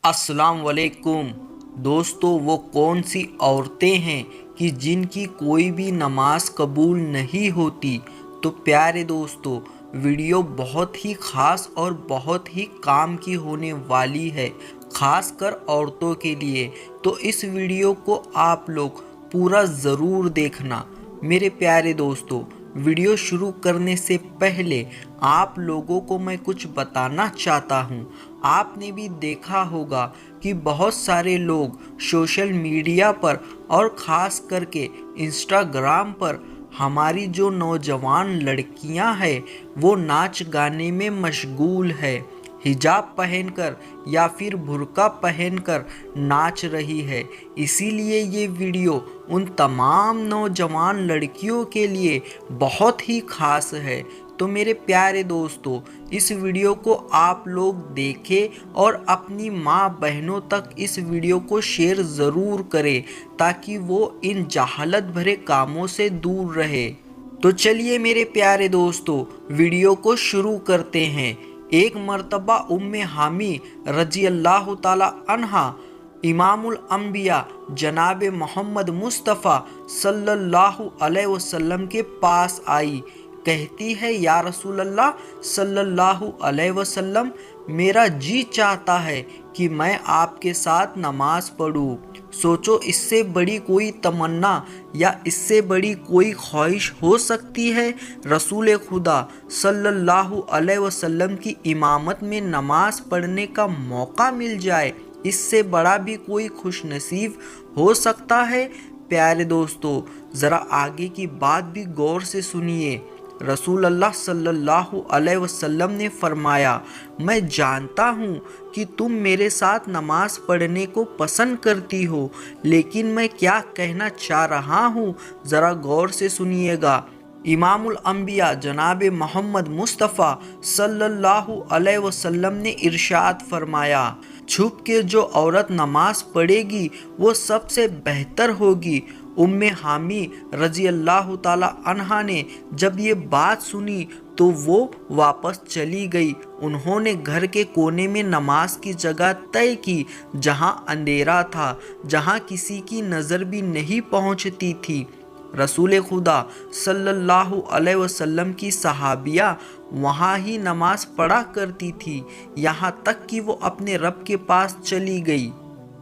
السلام علیکم دوستو، وہ کون سی عورتیں ہیں کہ جن کی کوئی بھی نماز قبول نہیں ہوتی؟ تو پیارے دوستو، ویڈیو بہت ہی خاص اور بہت ہی کام کی ہونے والی ہے، خاص کر عورتوں کے لیے۔ تو اس ویڈیو کو آپ لوگ پورا ضرور دیکھنا۔ میرے پیارے دوستو، ویڈیو شروع کرنے سے پہلے آپ لوگوں کو میں کچھ بتانا چاہتا ہوں۔ آپ نے بھی دیکھا ہوگا کہ بہت سارے لوگ سوشل میڈیا پر اور خاص کر کے انسٹاگرام پر ہماری جو نوجوان لڑکیاں ہیں وہ ناچ گانے میں مشغول ہے، حجاب پہن کر یا پھر برقع پہن کر ناچ رہی ہے۔ اسی لیے یہ ویڈیو ان تمام نوجوان لڑکیوں کے لیے بہت ہی خاص ہے۔ تو میرے پیارے دوستو، اس ویڈیو کو آپ لوگ دیکھیں اور اپنی ماں بہنوں تک اس ویڈیو کو شیئر ضرور کریں تاکہ وہ ان جہالت بھرے کاموں سے دور رہے۔ تو چلیے میرے پیارے دوستو، ویڈیو کو شروع کرتے ہیں۔ ایک مرتبہ ام حامی رضی اللہ تعالی عنہا امام الانبیاء جناب محمد مصطفیٰ صلی اللہ علیہ وسلم کے پاس آئی۔ کہتی ہے، یا رسول اللہ صلی اللہ علیہ وسلم، میرا جی چاہتا ہے کہ میں آپ کے ساتھ نماز پڑھوں۔ سوچو، اس سے بڑی کوئی تمنا یا اس سے بڑی کوئی خواہش ہو سکتی ہے؟ رسول خدا صلی اللہ علیہ وسلم کی امامت میں نماز پڑھنے کا موقع مل جائے، اس سے بڑا بھی کوئی خوش نصیب ہو سکتا ہے؟ پیارے دوستو، ذرا آگے کی بات بھی غور سے سنیے۔ رسول اللہ صلی اللہ علیہ وسلم نے فرمایا، میں جانتا ہوں کہ تم میرے ساتھ نماز پڑھنے کو پسند کرتی ہو، لیکن میں کیا کہنا چاہ رہا ہوں ذرا غور سے سنیے گا۔ امام الانبیاء جناب محمد مصطفیٰ صلی اللہ علیہ وسلم نے ارشاد فرمایا، چھپ کے جو عورت نماز پڑھے گی وہ سب سے بہتر ہوگی۔ ام حامی رضی اللہ تعالی عنہا نے جب یہ بات سنی تو وہ واپس چلی گئی۔ انہوں نے گھر کے کونے میں نماز کی جگہ طے کی جہاں اندھیرا تھا، جہاں کسی کی نظر بھی نہیں پہنچتی تھی۔ رسول خدا صلی اللہ علیہ وسلم کی صحابیہ وہاں ہی نماز پڑھا کرتی تھی، یہاں تک کہ وہ اپنے رب کے پاس چلی گئی۔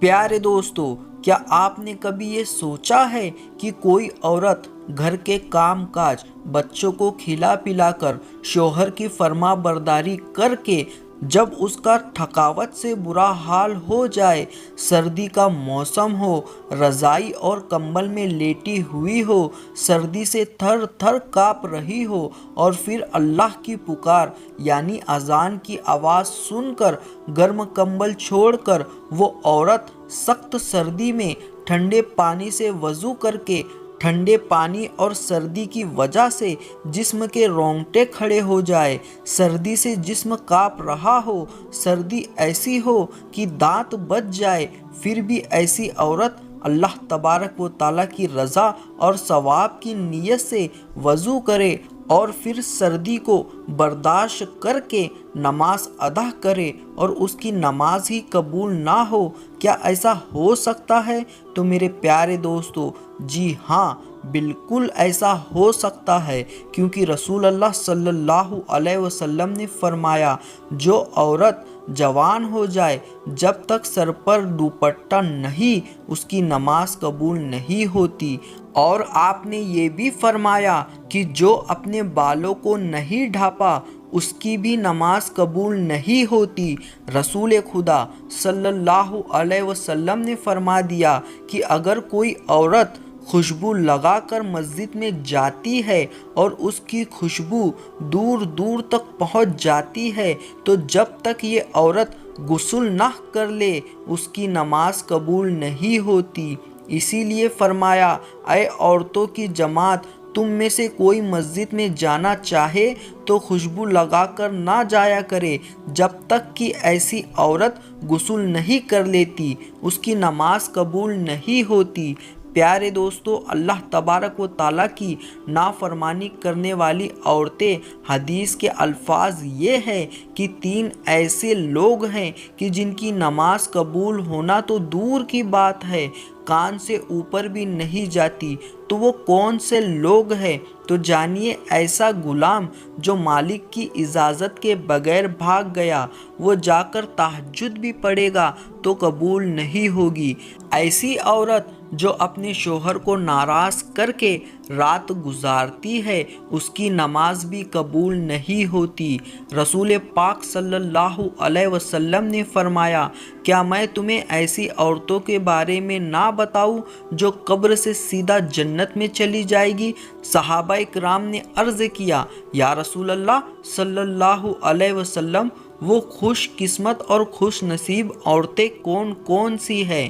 پیارے دوستو، کیا آپ نے کبھی یہ سوچا ہے کہ کوئی عورت گھر کے کام کاج، بچوں کو کھلا پلا کر، شوہر کی فرما برداری کر کے جب اس کا تھکاوٹ سے برا حال ہو جائے، سردی کا موسم ہو، رضائی اور کمبل میں لیٹی ہوئی ہو، سردی سے تھر تھر کانپ رہی ہو، اور پھر اللہ کی پکار یعنی اذان کی آواز سن کر گرم کمبل چھوڑ کر وہ عورت سخت سردی میں ٹھنڈے پانی سے وضو کر کے، ٹھنڈے پانی اور سردی کی وجہ سے جسم کے رونگٹے کھڑے ہو جائے، سردی سے جسم کانپ رہا ہو، سردی ایسی ہو کہ دانت بج جائے، پھر بھی ایسی عورت اللہ تبارک و تعالیٰ کی رضا اور ثواب کی نیت سے وضو کرے اور پھر سردی کو برداشت کر کے نماز ادا کرے اور اس کی نماز ہی قبول نہ ہو، کیا ایسا ہو سکتا ہے؟ تو میرے پیارے دوستو، جی ہاں، بالکل ایسا ہو سکتا ہے، کیونکہ رسول اللہ صلی اللہ علیہ وسلم نے فرمایا، جو عورت جوان ہو جائے جب تک سر پر دوپٹہ نہیں، اس کی نماز قبول نہیں ہوتی۔ اور آپ نے یہ بھی فرمایا کہ جو اپنے بالوں کو نہیں ڈھانپا اس کی بھی نماز قبول نہیں ہوتی۔ رسول خدا صلی اللہ علیہ وسلم نے فرما دیا کہ اگر کوئی عورت خوشبو لگا کر مسجد میں جاتی ہے اور اس کی خوشبو دور دور تک پہنچ جاتی ہے تو جب تک یہ عورت غسل نہ کر لے اس کی نماز قبول نہیں ہوتی۔ اسی لیے فرمایا، اے عورتوں کی جماعت، تم میں سے کوئی مسجد میں جانا چاہے تو خوشبو لگا کر نہ جایا کرے جب تک کہ ایسی عورت غسل نہیں کر لیتی، اس کی نماز قبول نہیں ہوتی۔ پیارے دوستو، اللہ تبارک و تعالیٰ کی نافرمانی کرنے والی عورتیں، حدیث کے الفاظ یہ ہے کہ 3 ایسے لوگ ہیں کہ جن کی نماز قبول ہونا تو دور کی بات ہے، کان سے اوپر بھی نہیں جاتی۔ تو وہ کون سے لوگ ہیں؟ تو جانیے، ایسا غلام جو مالک کی اجازت کے بغیر بھاگ گیا، وہ جا کر تہجد بھی پڑھے گا تو قبول نہیں ہوگی۔ ایسی عورت جو اپنے شوہر کو ناراض کر کے رات گزارتی ہے، اس کی نماز بھی قبول نہیں ہوتی۔ رسول پاک صلی اللہ علیہ وسلم نے فرمایا، کیا میں تمہیں ایسی عورتوں کے بارے میں نہ بتاؤں جو قبر سے سیدھا جنت میں چلی جائے گی؟ صحابہ کرام نے عرض کیا، یا رسول اللہ صلی اللہ علیہ وسلم، وہ خوش قسمت اور خوش نصیب عورتیں کون کون سی ہیں؟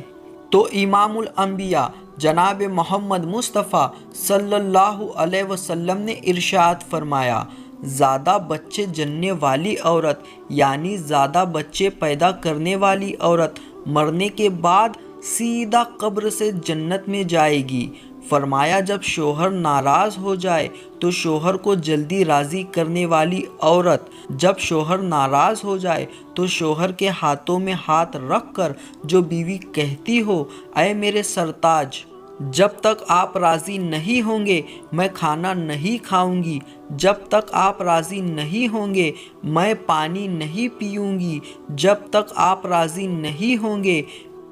تو امام الانبیاء جناب محمد مصطفیٰ صلی اللہ علیہ وسلم نے ارشاد فرمایا، زیادہ بچے جننے والی عورت، یعنی زیادہ بچے پیدا کرنے والی عورت، مرنے کے بعد سیدھا قبر سے جنت میں جائے گی۔ فرمایا، جب شوہر ناراض ہو جائے تو شوہر کو جلدی راضی کرنے والی عورت، جب شوہر ناراض ہو جائے تو شوہر کے ہاتھوں میں ہاتھ رکھ کر جو بیوی کہتی ہو، اے میرے سرتاج، جب تک آپ راضی نہیں ہوں گے میں کھانا نہیں کھاؤں گی، جب تک آپ راضی نہیں ہوں گے میں پانی نہیں پیوں گی، جب تک آپ راضی نہیں ہوں گے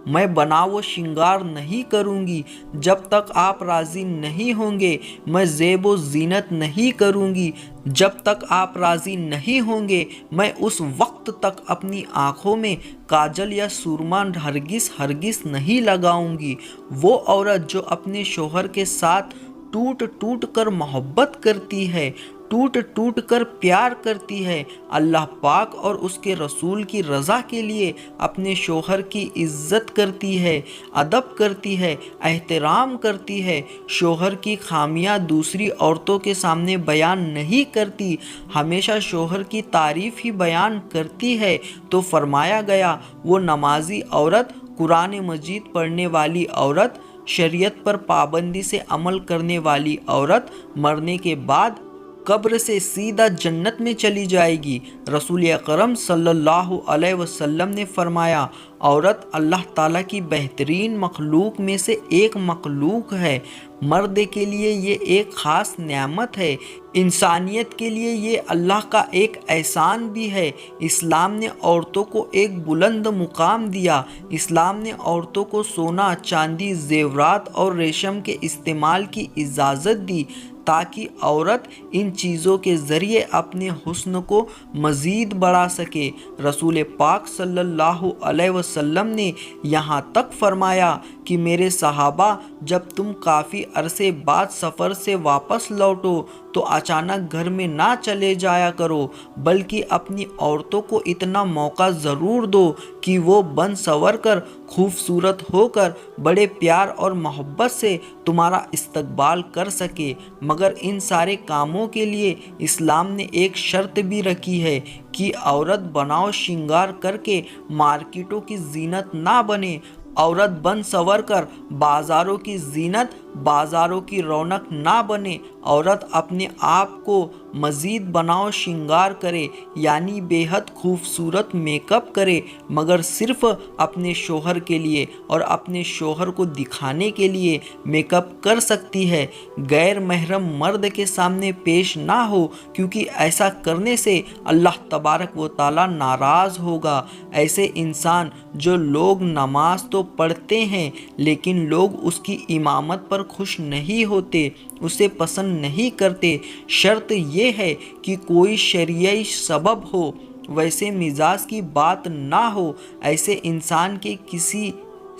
میں بناو شنگار نہیں کروں گی، جب تک آپ راضی نہیں ہوں گے میں زیب و زینت نہیں کروں گی، جب تک آپ راضی نہیں ہوں گے میں اس وقت تک اپنی آنکھوں میں کاجل یا سرما ہرگز نہیں لگاؤں گی۔ وہ عورت جو اپنے شوہر کے ساتھ ٹوٹ ٹوٹ کر محبت کرتی ہے، ٹوٹ ٹوٹ کر پیار کرتی ہے، اللہ پاک اور اس کے رسول کی رضا کے لیے اپنے شوہر کی عزت کرتی ہے، ادب کرتی ہے، احترام کرتی ہے، شوہر کی خامیاں دوسری عورتوں کے سامنے بیان نہیں کرتی، ہمیشہ شوہر کی تعریف ہی بیان کرتی ہے، تو فرمایا گیا وہ نمازی عورت، قرآن مجید پڑھنے والی عورت، شریعت پر پابندی سے عمل کرنے والی عورت مرنے کے بعد قبر سے سیدھا جنت میں چلی جائے گی۔ رسول اکرم صلی اللہ علیہ وسلم نے فرمایا، عورت اللہ تعالیٰ کی بہترین مخلوق میں سے ایک مخلوق ہے، مرد کے لیے یہ ایک خاص نعمت ہے، انسانیت کے لیے یہ اللہ کا ایک احسان بھی ہے۔ اسلام نے عورتوں کو ایک بلند مقام دیا، اسلام نے عورتوں کو سونا، چاندی، زیورات اور ریشم کے استعمال کی اجازت دی تاکہ عورت ان چیزوں کے ذریعے اپنے حسن کو مزید بڑھا سکے۔ رسول پاک صلی اللہ علیہ وسلم نے یہاں تک فرمایا کہ میرے صحابہ، جب تم کافی عرصے بعد سفر سے واپس لوٹو تو اچانک گھر میں نہ چلے جایا کرو، بلکہ اپنی عورتوں کو اتنا موقع ضرور دو کہ وہ بن سنور کر، خوبصورت ہو کر، بڑے پیار اور محبت سے تمہارا استقبال کر سکے۔ مگر ان سارے کاموں کے لیے اسلام نے ایک شرط بھی رکھی ہے کہ عورت بناؤ شنگار کر کے مارکیٹوں کی زینت نہ بنے، عورت بن سنور کر بازاروں کی زینت، بازاروں کی رونق نہ بنے، عورت اپنے آپ کو مزید بناؤ شنگار کرے، یعنی بے حد خوبصورت میک اپ کرے، مگر صرف اپنے شوہر کے لیے اور اپنے شوہر کو دکھانے کے لیے میک اپ کر سکتی ہے، غیر محرم مرد کے سامنے پیش نہ ہو، کیونکہ ایسا کرنے سے اللہ تبارک و تعالیٰ ناراض ہوگا۔ ایسے انسان جو لوگ نماز تو پڑھتے ہیں لیکن لوگ اس کی امامت پر خوش نہیں ہوتے، اسے پسند نہیں کرتے، شرط یہ ہے کہ کوئی شرعی سبب ہو، ویسے مزاج کی بات نہ ہو، ایسے انسان کے کسی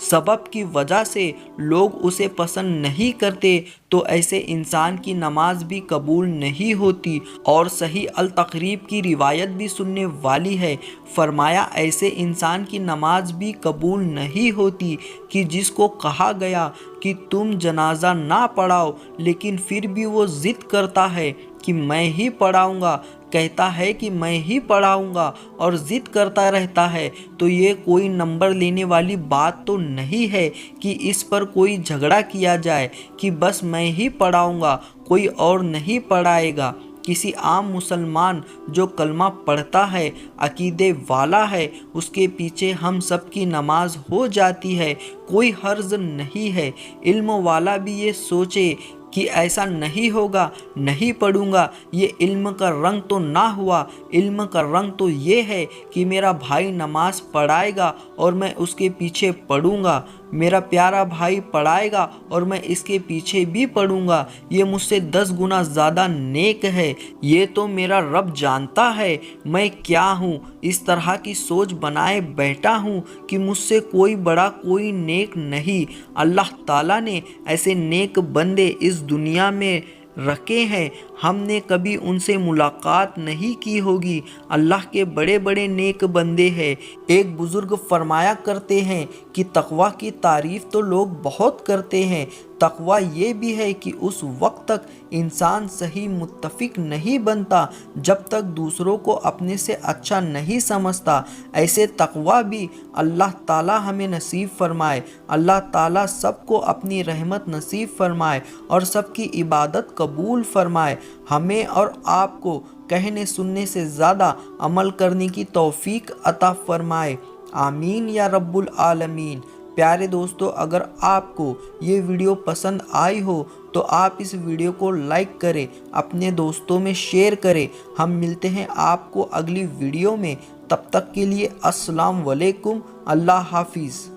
سبب کی وجہ سے لوگ اسے پسند نہیں کرتے تو ایسے انسان کی نماز بھی قبول نہیں ہوتی۔ اور صحیح التقریب کی روایت بھی سننے والی ہے، فرمایا ایسے انسان کی نماز بھی قبول نہیں ہوتی کہ جس کو کہا گیا کہ تم جنازہ نہ پڑھاؤ لیکن پھر بھی وہ ضد کرتا ہے، کہ میں ہی پڑھاؤں گا، کہتا ہے کہ میں ہی پڑھاؤں گا اور ضد کرتا رہتا ہے، تو یہ کوئی نمبر لینے والی بات تو نہیں ہے کہ اس پر کوئی جھگڑا کیا جائے کہ بس میں ہی پڑھاؤں گا، کوئی اور نہیں پڑھائے گا۔ کسی عام مسلمان جو کلمہ پڑھتا ہے، عقیدے والا ہے، اس کے پیچھے ہم سب کی نماز ہو جاتی ہے، کوئی حرج نہیں ہے۔ علم والا بھی یہ سوچے کہ ایسا نہیں ہوگا، نہیں پڑھوں گا، یہ علم کا رنگ تو نہ ہوا۔ علم کا رنگ تو یہ ہے کہ میرا بھائی نماز پڑھائے گا اور میں اس کے پیچھے پڑھوں گا، میرا پیارا بھائی پڑھائے گا اور میں اس کے پیچھے بھی پڑھوں گا، یہ مجھ سے 10 گنا زیادہ نیک ہے۔ یہ تو میرا رب جانتا ہے میں کیا ہوں، اس طرح کی سوچ بنائے بیٹھا ہوں کہ مجھ سے کوئی بڑا کوئی نیک نہیں۔ اللہ تعالیٰ نے ایسے نیک بندے اس دنیا میں رکھے ہیں، ہم نے کبھی ان سے ملاقات نہیں کی ہوگی۔ اللہ کے بڑے بڑے نیک بندے ہیں۔ ایک بزرگ فرمایا کرتے ہیں کہ تقوی کی تعریف تو لوگ بہت کرتے ہیں، تقوی یہ بھی ہے کہ اس وقت تک انسان صحیح متفق نہیں بنتا جب تک دوسروں کو اپنے سے اچھا نہیں سمجھتا۔ ایسے تقوی بھی اللہ تعالی ہمیں نصیب فرمائے۔ اللہ تعالی سب کو اپنی رحمت نصیب فرمائے اور سب کی عبادت قبول فرمائے۔ ہمیں اور آپ کو کہنے سننے سے زیادہ عمل کرنے کی توفیق عطا فرمائے، آمین یا رب العالمین۔ پیارے دوستو، اگر آپ کو یہ ویڈیو پسند آئی ہو تو آپ اس ویڈیو کو لائک کریں، اپنے دوستوں میں شیئر کریں۔ ہم ملتے ہیں آپ کو اگلی ویڈیو میں، تب تک کے لیے السلام علیکم، اللہ حافظ۔